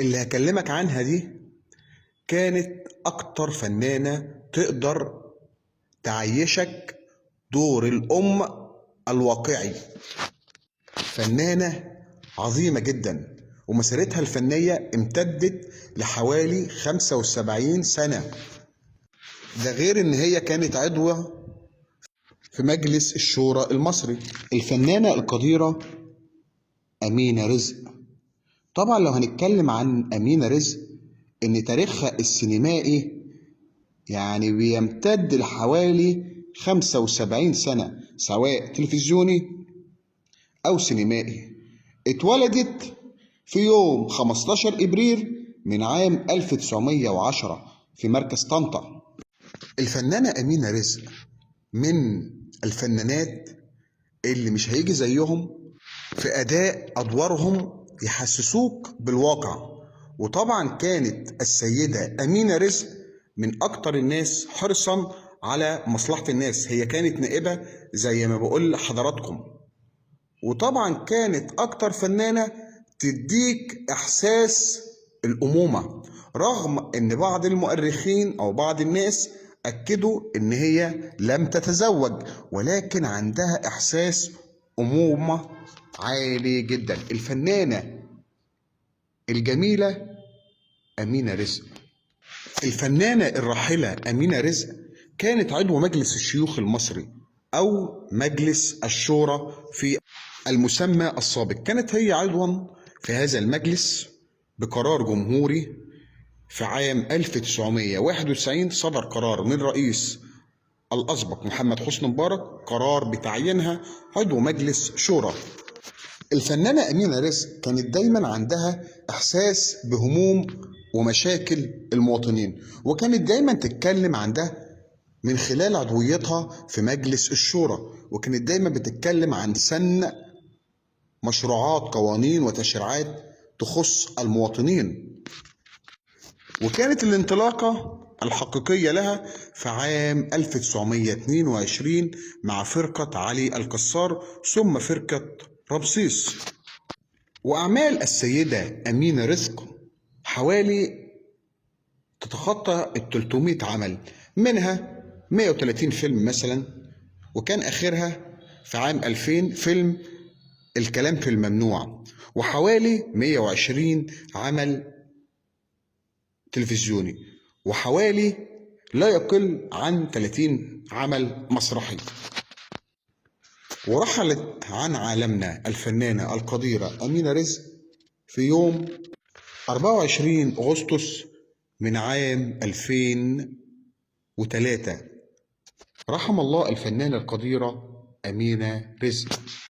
اللي هكلمك عنها دي كانت أكتر فنانة تقدر تعيشك دور الأم الواقعي. فنانة عظيمة جدا، ومسيرتها الفنية امتدت لحوالي 75 سنة. ده غير إن هي كانت عضوة في مجلس الشورى المصري. الفنانة القديرة أمينة رزق. طبعا لو هنتكلم عن أمينة رزق، إن تاريخها السينمائي يعني بيمتد لحوالي 75 سنة، سواء تلفزيوني أو سينمائي. اتولدت في يوم 15 إبريل من عام 1910 في مركز طنطا. الفنانة أمينة رزق من الفنانات اللي مش هيجي زيهم في أداء أدوارهم، يحسسوك بالواقع. وطبعا كانت السيدة أمينة رزق من أكتر الناس حرصا على مصلحة الناس. هي كانت نائبة زي ما بقول لحضراتكم، وطبعا كانت أكتر فنانة تديك إحساس الأمومة، رغم إن بعض المؤرخين أو بعض الناس أكدوا إن هي لم تتزوج، ولكن عندها إحساس أمومة عالي جدا. الفنانة الجميلة أمينة رزق. الفنانة الراحلة أمينة رزق كانت عضو مجلس الشيوخ المصري أو مجلس الشورى في المسمى السابق. كانت هي عضوا في هذا المجلس بقرار جمهوري. في عام 1991 صدر قرار من رئيس الأسبق محمد حسني مبارك، قرار بتعيينها عضو مجلس شورى. الفنانة أمينة رزق كانت دايما عندها إحساس بهموم ومشاكل المواطنين، وكانت دايما تتكلم عن ده من خلال عضويتها في مجلس الشورى، وكانت دايما بتتكلم عن سن مشروعات قوانين وتشريعات تخص المواطنين. وكانت الانطلاقة الحقيقية لها في عام 1922 مع فرقة علي الكسار ثم فرقة رمسيس. وأعمال السيدة أمينة رزق حوالي تتخطى 300 عمل، منها 130 فيلم مثلا، وكان آخرها في عام 2000 فيلم الكلام في الممنوع، وحوالي 120 عمل تلفزيوني، وحوالي لا يقل عن 30 عمل مسرحي. ورحلت عن عالمنا الفنانة القديرة أمينة رزق في يوم 24 أغسطس من عام 2003. رحم الله الفنانة القديرة أمينة رزق.